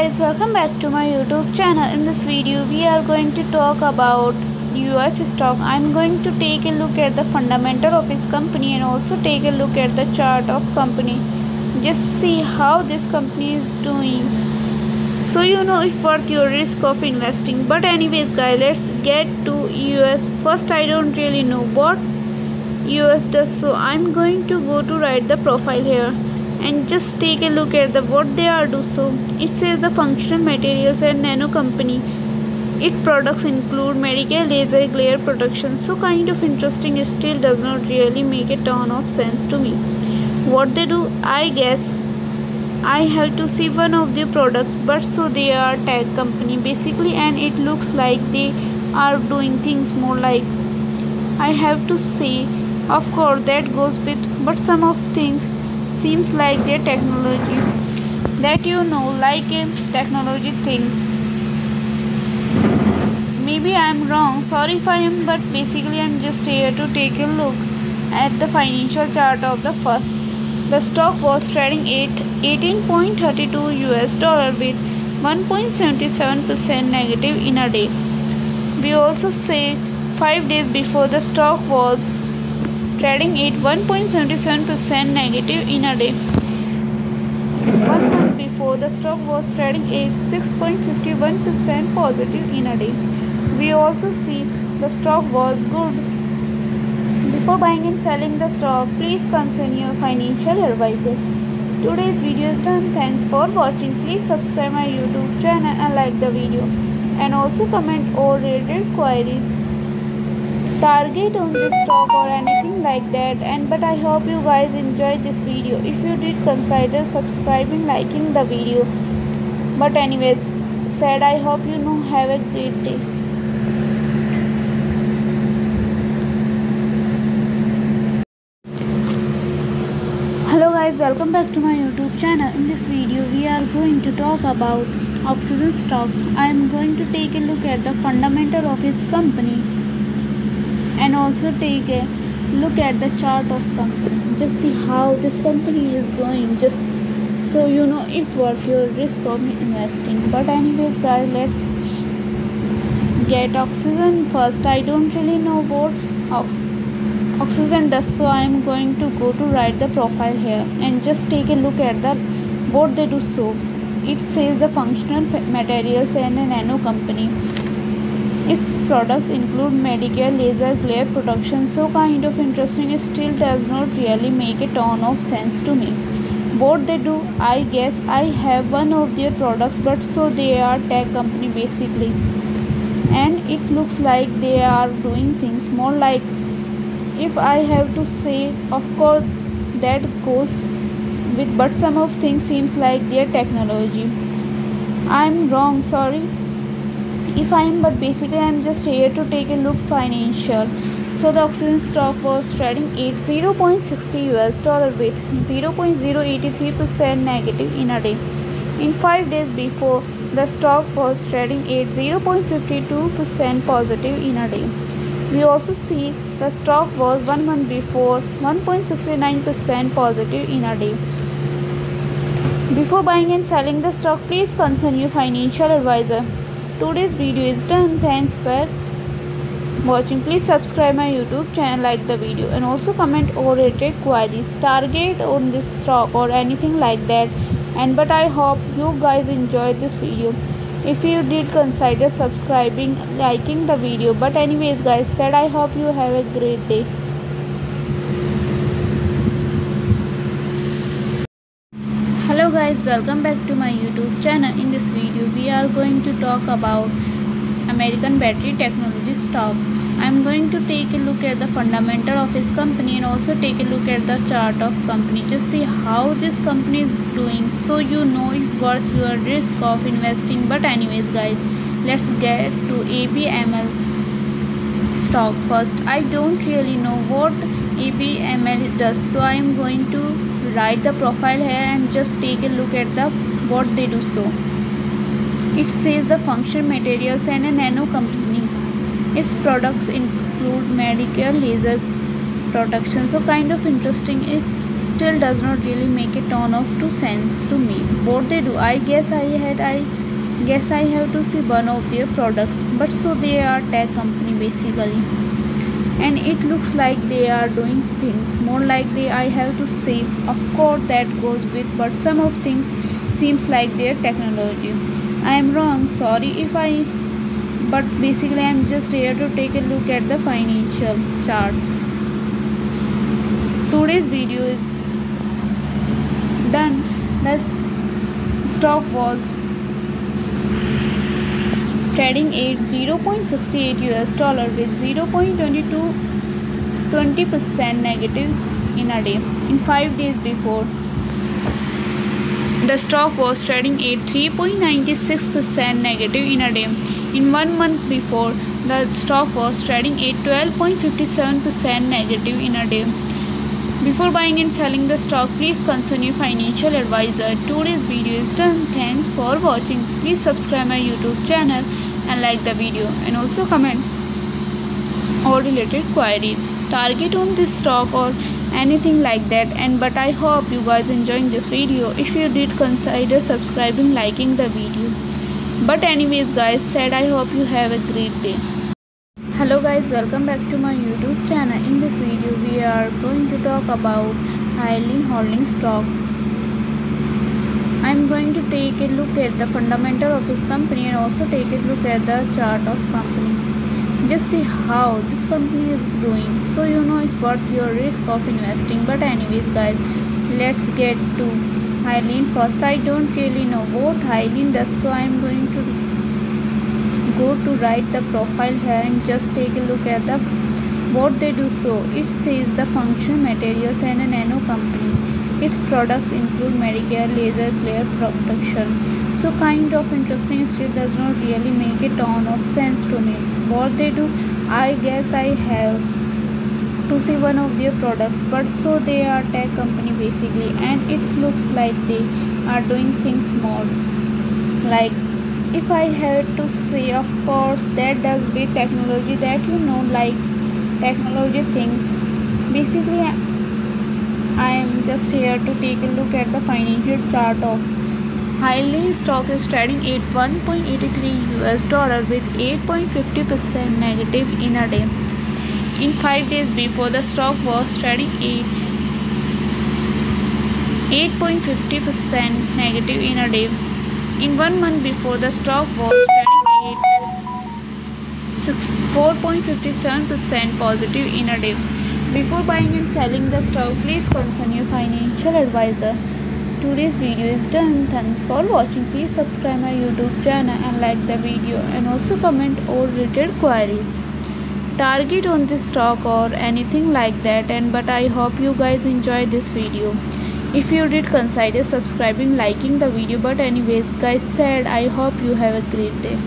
guys, welcome back to my YouTube channel. In this video we are going to talk about US stock. I'm going to take a look at the fundamental of its company and also take a look at the chart of company. Just see how this company is doing, so you know if worth your risk of investing. But anyways guys, let's get to US. First, I don't really know what US does, so I'm going to go to write the profile here and just take a look at what they are do. So it says the functional materials and nano company. Its products include medical laser glare protection. So kind of interesting. It still does not really make a ton of sense to me. What they do, I guess I have to see one of their products, but so they are tech company basically, and it looks like they are doing things more like, I have to say, of course that goes with, but some of things seems like their technology, that you know, like technology things. Maybe I'm wrong, sorry if I am, but basically I'm just here to take a look at the financial chart of the first. The stock was trading at $18.32 with 1.77% negative in a day. We also say 5 days before the stock was trading at 1.77% negative in a day. 1 month before, the stock was trading at 6.51% positive in a day. We also see the stock was good. Before buying and selling the stock, please consult your financial advisor. Today's video is done. Thanks for watching. Please subscribe my YouTube channel and like the video, and also comment or related queries, target on this stock or anything like that. But I hope you guys enjoyed this video. If you did, consider subscribing, liking the video. But anyways said, I hope you know have a great day. Hello guys, welcome back to my YouTube channel. In this video we are going to talk about oxygen stocks. I am going to take a look at the fundamental of its company and also take a look at the chart of company. Just see how this company is going, just so you know if worth your risk of investing. But anyways guys, let's get oxygen first. I don't really know what oxygen does, so I am going to go to write the profile here and just take a look at what they do. So it says the functional materials and a nano company. Its products include medical laser glare protection. So kind of interesting. It still does not really make a ton of sense to me. What they do, I guess I have one of their products, but so they are tech company basically, and it looks like they are doing things more like, if I have to say, of course that goes with, but some of things seems like their technology. I'm wrong, sorry if I am, but basically I'm just here to take a look financial. So the oxygen stock was trading at $0.60 with 0.083% negative in a day. In 5 days before, the stock was trading at 0.52% positive in a day. We also see the stock was 1 month before 1.69% positive in a day. Before buying and selling the stock, please consult your financial advisor. Today's video is done. Thanks for watching. Please subscribe my YouTube channel, like the video, and also comment or related queries, target on this stock or anything like that. But I hope you guys enjoyed this video. If you did, consider subscribing, liking the video. But anyways guys said, I hope you have a great day. Hello guys, welcome back to my YouTube channel. In this video we are going to talk about American battery technology stock. I am going to take a look at the fundamental of its company and also take a look at the chart of company. Just see how this company is doing, so you know if worth your risk of investing. But anyways guys, let's get to ABML stock first. I don't really know what ABML does, so I am going to write the profile here and just take a look at what they do. So it says the functional materials and a nano company. Its products include medical laser protection. So kind of interesting. It still does not really make a ton of sense to me. What what they do. I guess I have to see one of their products. But so they are tech company basically. And it looks like they are doing things more like I have to say, of course that goes with, but some of things seems like their technology. I am wrong, sorry if I, but basically I am just here to take a look at the financial chart. Today's video is done. The stock was trading at $0.68 with 0.20% negative in a day. In 5 days before, the stock was trading at 3.96% negative in a day. In 1 month before, the stock was trading at 12.57% negative in a day. Before buying and selling the stock, please consult your financial advisor. Today's video is done. Thanks for watching. Please subscribe my YouTube channel and like the video, and also comment or related queries, target on this stock or anything like that. But I hope you guys enjoying this video. If you did, consider subscribing, liking the video. But anyways guys, I hope you have a great day. Hello guys, welcome back to my YouTube channel. In this video we are going to talk about highly holding stock. I am going to take a look at the fundamental of this company and also take a look at the chart of company. Just see how this company is growing, so you know it's worth your risk of investing. But anyways guys, let's get to Hylian first. I don't really know what Hylian does, so I am going to go to write the profile here and just take a look at the what they do. So it says the functional materials and a nano company. Its products include Medicare laser flare protection. So kind of interesting, still does not really make a ton of sense to me. What they do, I guess I have to see one of their products. But so they are tech company basically, and it looks like they are doing things more like, if I had to say, of course that does with technology, that you know, like technology things. Basically I am just here to take a look at the financial chart of Hylian. Stock is trading at $1.83 with 8.50% negative in a day. In 5 days before, the stock was trading at 8.50% negative in a day. In 1 month before, the stock was trading at 4.57% positive in a day. Before buying and selling the stock, please consult your financial advisor. Today's video is done. Thanks for watching. Please subscribe my YouTube channel and like the video, and also comment or related queries, target on this stock or anything like that. But I hope you guys enjoy this video. If you did, consider subscribing, liking the video. But anyways guys, I hope you have a great day.